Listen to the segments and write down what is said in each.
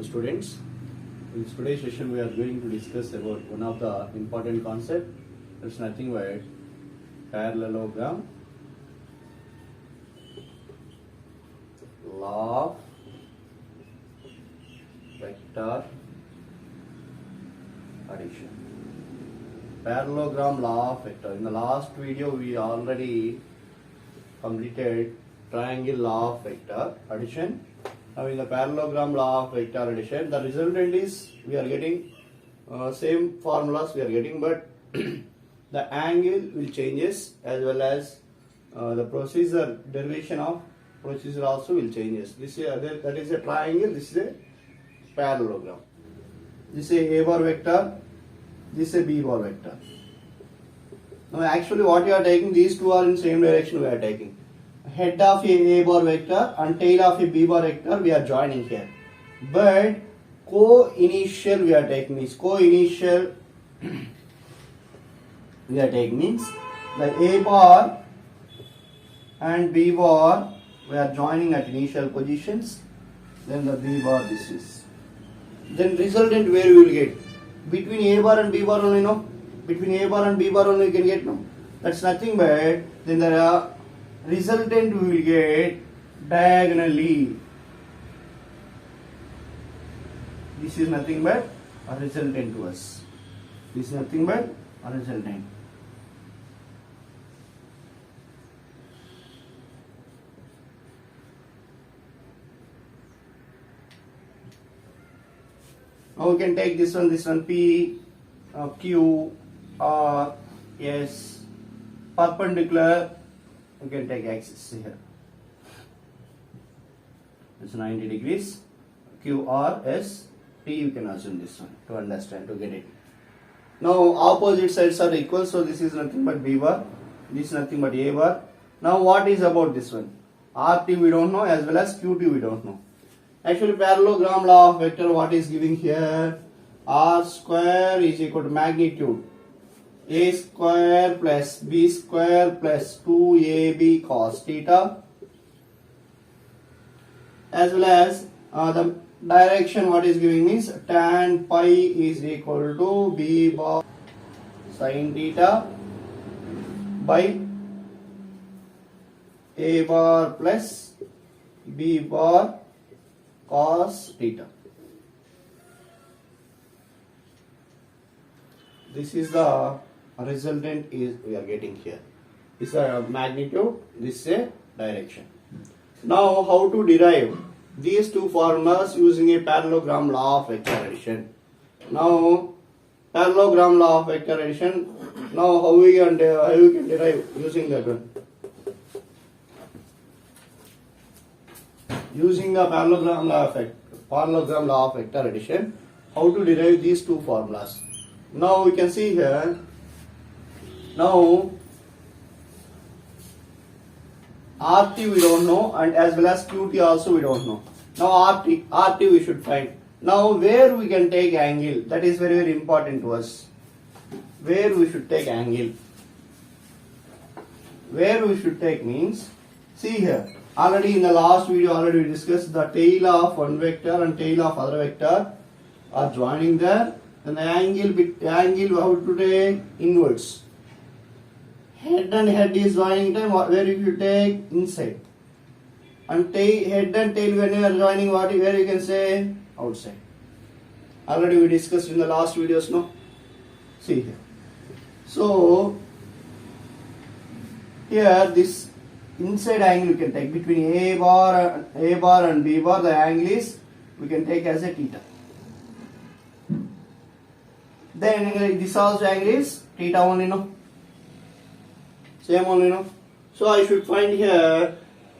students. In today's session, we are going to discuss about one of the important concept. It's nothing but parallelogram, law of vector addition. Parallelogram law of vector. In the last video, we already completed triangle law of vector addition. Now in the parallelogram law of vector addition, the resultant is we are getting same formulas we are getting, but the angle will changes as well as the procedure derivation of procedure also will changes. This is that is a triangle. This is a parallelogram. This is a bar vector. This is a b bar vector. Now actually what you are taking, these two are in same direction we are taking. Head of a bar vector and tail of a b bar vector we are joining here. But co-initial we are taking is co-initial we are taking means the a bar and b bar we are joining at initial positions. Then the b bar this is. Then resultant where we will get? Between a bar and b bar only, no? Between a bar and b bar only you can get, no? That's nothing but then there are resultant we will get diagonally. This is nothing but a resultant to us. This is nothing but a resultant. Now we can take this one P, Q, R, S, perpendicular. You can take axis here. It's 90 degrees. Q, R, S, T. You can assume this one to understand, to get it. Now opposite sides are equal, so this is nothing but B bar. This is nothing but A bar. Now what is about this one? RT we don't know as well as QT we don't know. Actually parallelogram law of vector what is giving here? R square is equal to magnitude a square plus b square plus 2ab cos theta, as well as the direction what is giving means tan pi is equal to b bar sin theta by a bar plus b bar cos theta. This is the resultant is we are getting here. This is a magnitude, this is a direction. Now how to derive these two formulas using a parallelogram law of vector addition. Now parallelogram law of vector addition. Now how we can derive using that one? Using the parallelogram law of vector addition, how to derive these two formulas. Now we can see here. Now RT we don't know and as well as QT also we don't know. Now RT we should find. Now where we can take angle, that is very very important to us. Where we should take angle. Where we should take means, see here. Already in the last video already we discussed the tail of one vector and tail of other vector are joining there. And the angle how to take inwards. Head and head is joining time where you should take inside. And head and tail when you are joining where you can say outside. Already we discussed in the last videos, no? See here. So here this inside angle we can take between A bar and B bar, the angle is we can take as a theta. Then this also angle is theta only, no? Same only, no? So I should find here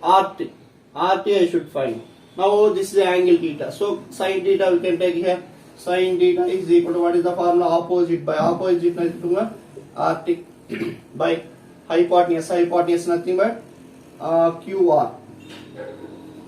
RT I should find. Now this is the angle theta. So sin theta we can take here. Sin theta is equal to what is the formula? Opposite by opposite RT by hypotenuse. Hypotenuse nothing but QR.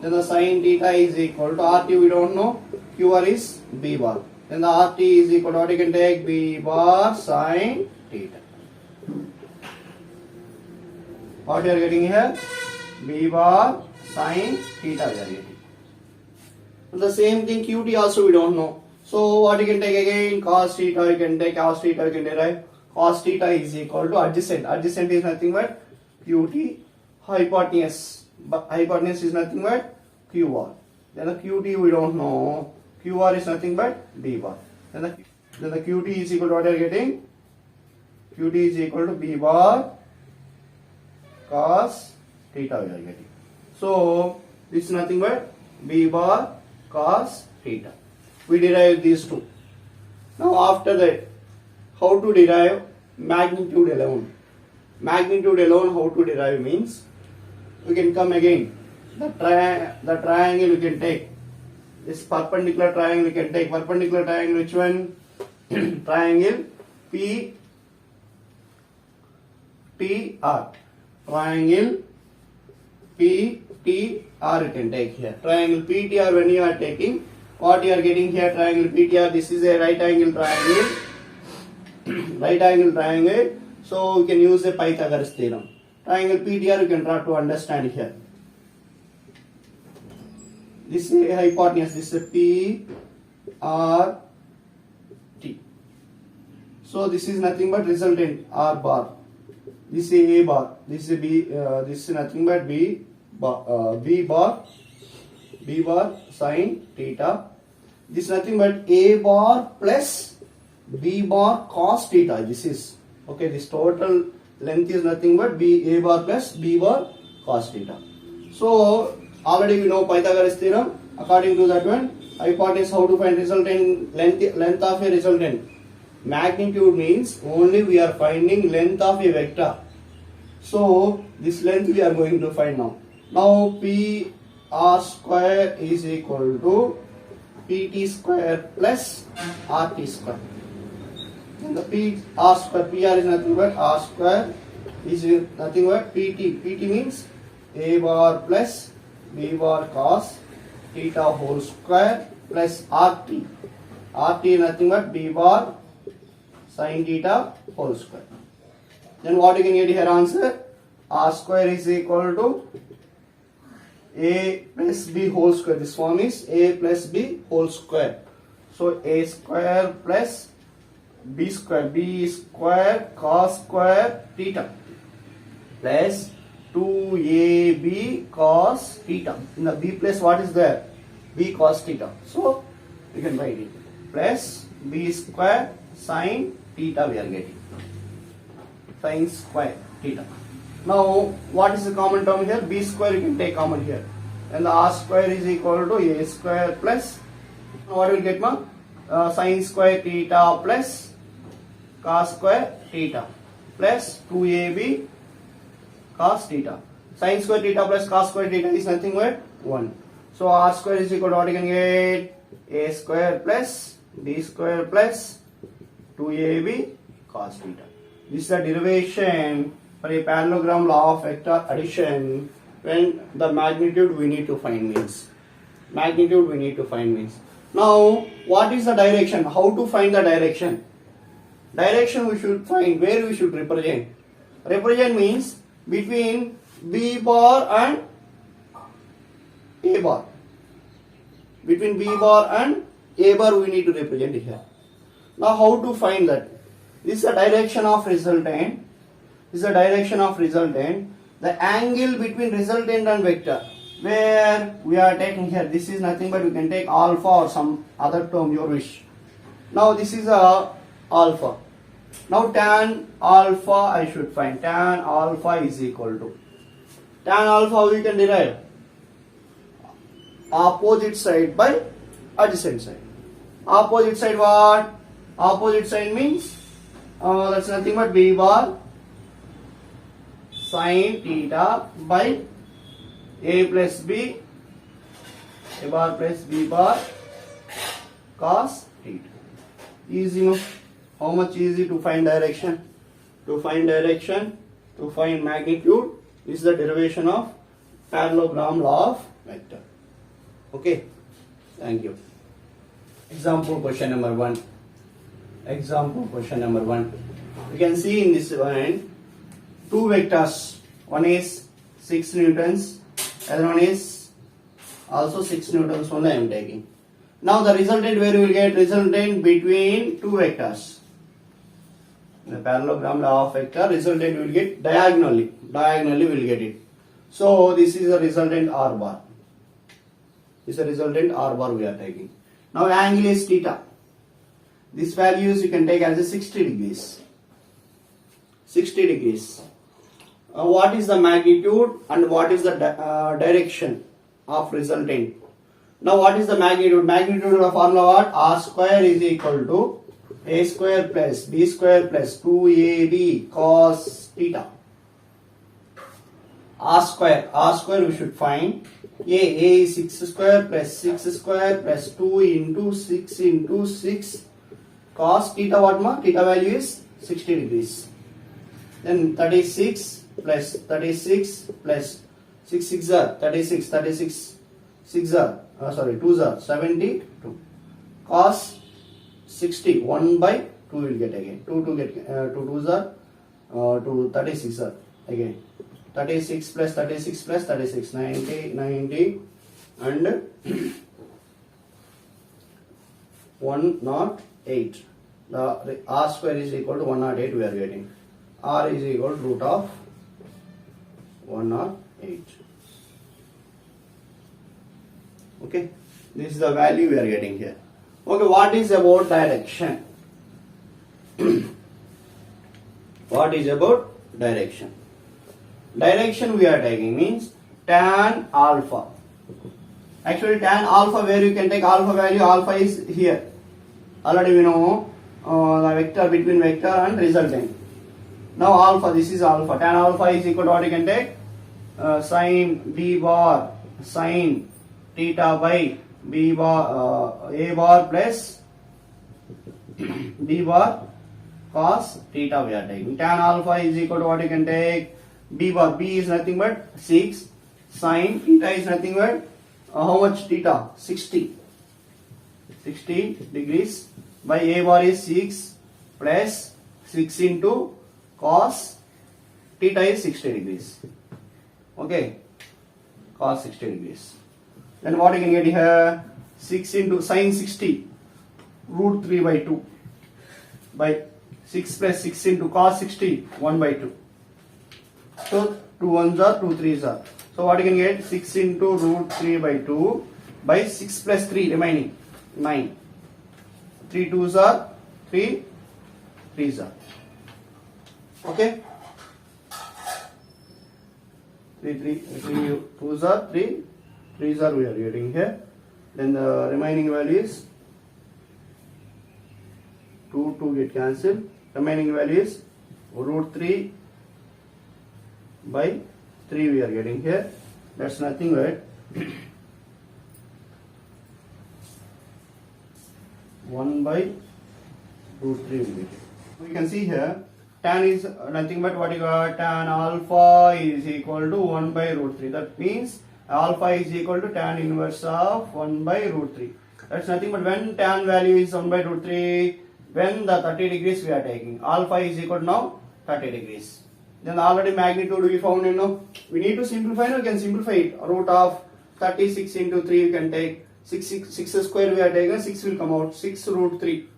Then the sin theta is equal to RT we don't know. QR is B bar. Then the RT is equal to what you can take? B bar sin theta. What you are getting here? B bar sin theta we are getting. The same thing qt also we don't know. So what you can take again? Cos theta, you can take cos theta, you can derive cos theta is equal to adjacent. Adjacent is nothing but qt. Hypotenuse, but hypotenuse is nothing but qr. Then the qt we don't know. Qr is nothing but b bar. Then the qt is equal to what you are getting? Qt is equal to b bar cos theta we are getting. So this is nothing but b bar cos theta. We derive these two. Now after that, how to derive magnitude alone? Magnitude alone how to derive means, we can come again. The triangle we can take. This perpendicular triangle we can take. Perpendicular triangle which one? Triangle P T R. Triangle P T R you can take here. Triangle P T R when you are taking, what you are getting here? Triangle P T R. This is a right angle triangle. Right angle triangle. So we can use the Pythagoras theorem. Triangle PTR you can try to understand here. This is a hypotenuse. This is P R T. So this is nothing but resultant R bar. This is A bar. This is B. This is nothing but B bar. B bar sin theta. This is nothing but A bar plus B bar cos theta. This is okay. This total length is nothing but A bar plus B bar cos theta. So already we know Pythagoras theorem. According to that one, hypotenuse, how to find resultant length of a resultant. Magnitude means only we are finding length of a vector. So this length we are going to find now. Now P R square is equal to PT square plus RT square. And the P R square, PR is nothing but R square is nothing but PT. PT means A bar plus B bar cos theta whole square plus RT. RT is nothing but B bar sin theta whole square. Then what you can get here answer? R square is equal to A plus B whole square. This form is A plus B whole square. So A square plus B square cos square theta plus 2AB cos theta. In the B place what is there? B cos theta. So you can write it plus B square sin theta we are getting. Sin square theta. Now what is the common term here? B square you can take common here. And the R square is equal to A square plus what will get ma? Sin square theta plus cos square theta plus 2AB cos theta. Sin square theta plus cos square theta is nothing but 1. So R square is equal to what you can get? A square plus B square plus 2AB cos theta. This is the derivation for a parallelogram law of vector addition when the magnitude we need to find means. Magnitude we need to find means. Now what is the direction? How to find the direction? Direction we should find where we should represent. Represent means between B bar and A bar. Between B bar and A bar we need to represent here. Now how to find that? This is the direction of resultant. This is the direction of resultant. The angle between resultant and vector. Where we are taking here. This is nothing but we can take alpha or some other term your wish. Now this is a alpha. Now tan alpha I should find. Tan alpha is equal to. Tan alpha we can derive. Opposite side by adjacent side. Opposite side what? Opposite side means that's nothing but B bar sin theta by A plus B, A bar plus B bar cos theta. Easy no? How much easy to find direction? To find direction, to find magnitude is the derivation of parallelogram law of vector. Okay, thank you. Example question number 1. Example question number 1. You can see in this one, two vectors. One is 6 newtons, other one is Also 6 newtons only I am taking. Now the resultant where we will get resultant between two vectors. In the parallelogram law of vector, resultant we will get diagonally. Diagonally we will get it. So this is a resultant R bar. This is a resultant R bar we are taking. Now angle is theta. This values you can take as a 60 degrees. 60 degrees. What is the magnitude and what is the direction of resultant? Now what is the magnitude? Magnitude of formula what? R square is equal to A square plus B square plus 2AB cos theta. R square we should find. A is 6 square plus 6 square plus 2 into 6 into 6 cos theta what ma? Theta value is 60 degrees. Then 36 plus 36 plus 6 6 are 36 36 6 are 2 are 72 cos 60 1 by 2 will get again 2 get 2 2s are 2 36 are again 36 plus 36 plus 36 90 90 and 108. The R square is equal to 108 we are getting. R is equal to root of 108. Okay, this is the value we are getting here. Okay, what is about direction? What is about direction? Direction we are taking means tan alpha. Actually tan alpha, where you can take alpha value, alpha is here. Already we know the vector between vector and resultant. Now alpha, this is alpha. Tan alpha is equal to what you can take? Sin B bar sin theta by B bar A bar plus B bar cos theta we are taking. Tan alpha is equal to what you can take? B bar. B is nothing but 6. Sin theta is nothing but how much theta? 60 degrees by A bar is 6 plus 6 into cos theta is 60 degrees. Okay, cos 60 degrees. Then what you can get here? 6 into sin 60 root 3 by 2 by 6 plus 6 into cos 60 1 by 2. So 2 1s are 2 3s are. So what you can get? 6 into root 3 by 2 by 6 plus 3 remaining 9. 3 2s are 3 3s are. Okay. 3 2s are 3 3s are we are getting here. Then the remaining value is 2 get cancelled. Remaining value is root 3 by 3 we are getting here. That's nothing but 1 by root 3 will be. We can see here tan is nothing but what you got? Tan alpha is equal to 1 by root 3. That means alpha is equal to tan inverse of 1 by root 3. That's nothing but when tan value is 1 by root 3, when the 30 degrees we are taking, alpha is equal to now 30 degrees. Then already magnitude we found, we need to simplify, we can simplify it. Root of 36 into 3 you can take 6 square we are taking, 6 will come out, 6 root 3.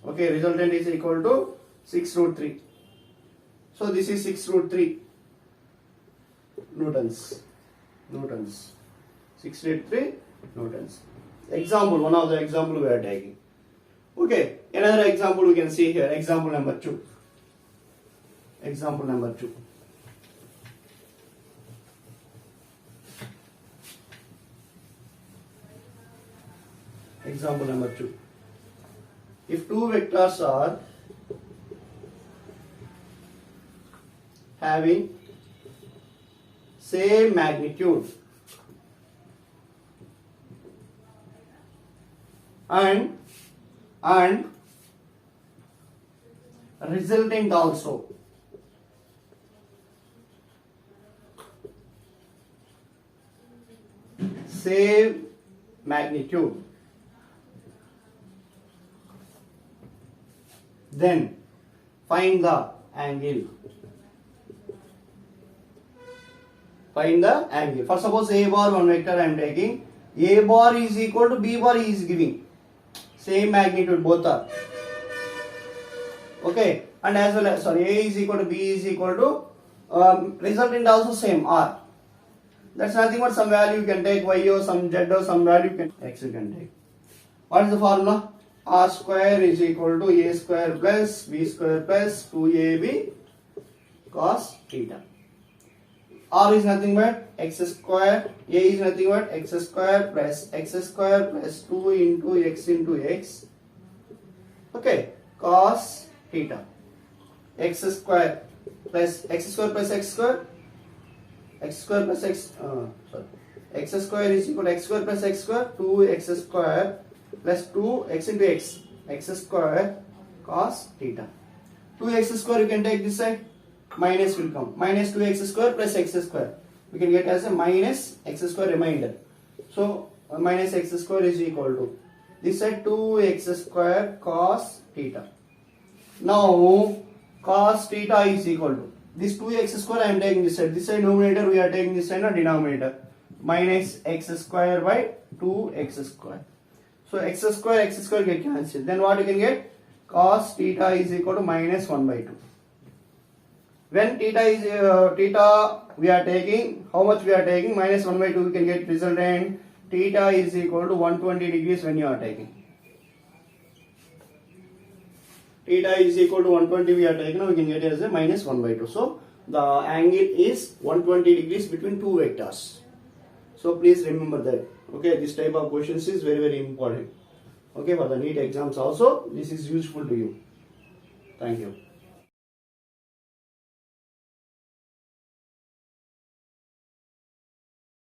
Okay, resultant is equal to 6 root 3. So this is 6 root 3 newtons. 6 root 3 newtons. Example, one of the example we are taking. Okay, another example we can see here, example number 2. Example number 2. Example number 2. If two vectors are having same magnitude and resultant also same magnitude, then find the angle. Find the angle. For suppose A bar one vector I am taking, A bar is equal to B bar he is giving. Same magnitude both are. Okay, and as well as, sorry, A is equal to B is equal to resultant also same R. That's nothing but some value you can take, Y or some Z or some value you can X you can take. What is the formula? R square is equal to A square plus B square plus 2AB cos theta. R is nothing but X square, A is nothing but X square plus 2 into X. Okay, cos theta. X square plus X square plus X square. X square plus X, X square is equal to X square plus X square, 2X square plus 2X into X. X square cos theta. 2X square you can take this side. Minus will come. Minus 2X square plus X square. We can get as a minus X square remainder. So minus X square is equal to this side 2X square cos theta. Now cos theta is equal to this 2X square I am taking this side. This side numerator we are taking this side denominator. Minus X square by 2X square. So X square get cancelled. Then what you can get? Cos theta is equal to minus 1 by 2. When theta is theta we are taking, how much we are taking? Minus 1 by 2 we can get resultant. Theta is equal to 120 degrees when you are taking. Theta is equal to 120 we are taking, now we can get as a minus 1 by 2. So the angle is 120 degrees between two vectors. So please remember that. Okay, this type of questions is very important. Okay, for the NEET exams also this is useful to you. Thank you.